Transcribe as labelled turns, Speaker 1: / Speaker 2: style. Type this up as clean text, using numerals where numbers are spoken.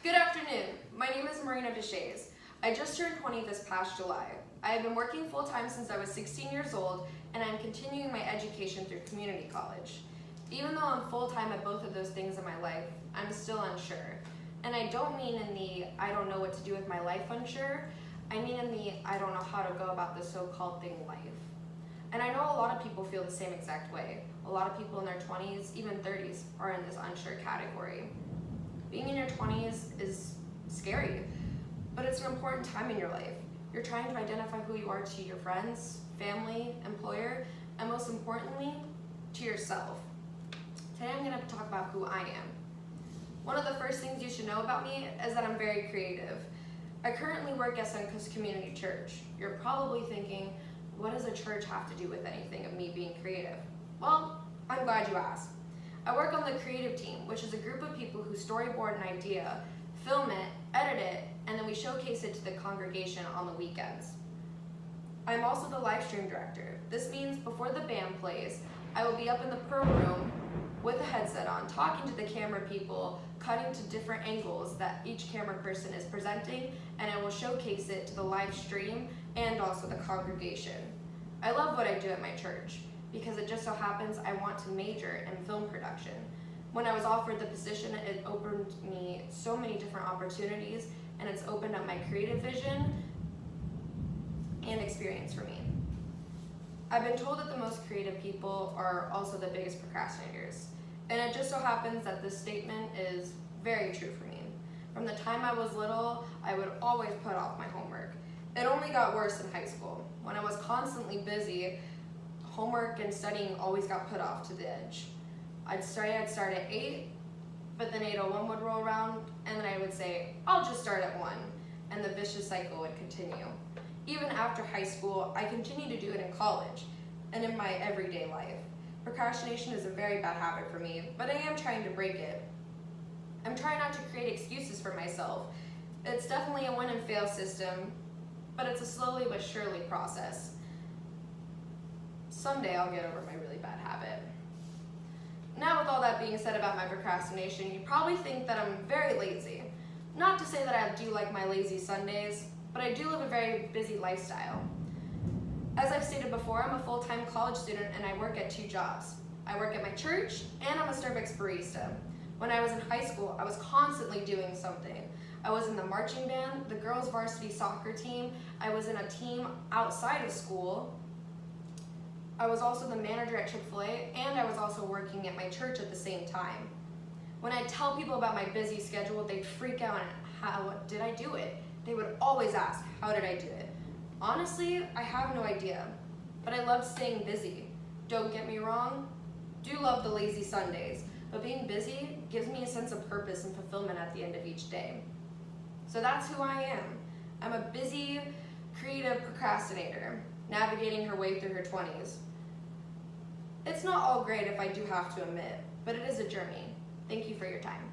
Speaker 1: Good afternoon. My name is Marina Deshays. I just turned 20 this past July. I have been working full-time since I was 16 years old, and I'm continuing my education through community college. Even though I'm full-time at both of those things in my life, I'm still unsure. And I don't mean in the I don't know what to do with my life unsure. I mean in the I don't know how to go about this so-called thing life. And I know a lot of people feel the same exact way. A lot of people in their 20s, even 30s, are in this unsure category. Being in your 20s is scary, but it's an important time in your life. You're trying to identify who you are to your friends, family, employer, and most importantly, to yourself. Today I'm going to talk about who I am. One of the first things you should know about me is that I'm very creative. I currently work at Suncoast Community Church. You're probably thinking, what does a church have to do with anything of me being creative? Well, I'm glad you asked. I work on the creative team, which is a group of people who storyboard an idea, film it, edit it, and then we showcase it to the congregation on the weekends. I'm also the live stream director. This means before the band plays, I will be up in the pro room with a headset on, talking to the camera people, cutting to different angles that each camera person is presenting, and I will showcase it to the live stream and also the congregation. I love what I do at my church because it just so happens I want to major in film production. When I was offered the position, it opened me so many different opportunities, and it's opened up my creative vision and experience for me. I've been told that the most creative people are also the biggest procrastinators, and it just so happens that this statement is very true for me. From the time I was little, I would always put off my homework. It only got worse in high school. When I was constantly busy, homework and studying always got put off to the edge. I'd start at 8, but then 8:01 would roll around, and then I would say, I'll just start at 1, and the vicious cycle would continue. Even after high school, I continued to do it in college and in my everyday life. Procrastination is a very bad habit for me, but I am trying to break it. I'm trying not to create excuses for myself. It's definitely a win and fail system, but it's a slowly but surely process. Someday I'll get over my really bad habit. Now, with all that being said about my procrastination, you probably think that I'm very lazy. Not to say that I do like my lazy Sundays, but I do live a very busy lifestyle. As I've stated before, I'm a full-time college student and I work at 2 jobs. I work at my church and I'm a Starbucks barista. When I was in high school, I was constantly doing something. I was in the marching band, the girls varsity soccer team, I was in a team outside of school. I was also the manager at Chick-fil-A, and I was also working at my church at the same time. When I tell people about my busy schedule, they'd freak out and how did I do it? They would always ask, how did I do it? Honestly, I have no idea, but I love staying busy. Don't get me wrong, do love the lazy Sundays, but being busy gives me a sense of purpose and fulfillment at the end of each day. So that's who I am. I'm a busy, creative procrastinator, navigating her way through her 20s. It's not all great if I do have to admit, but it is a journey. Thank you for your time.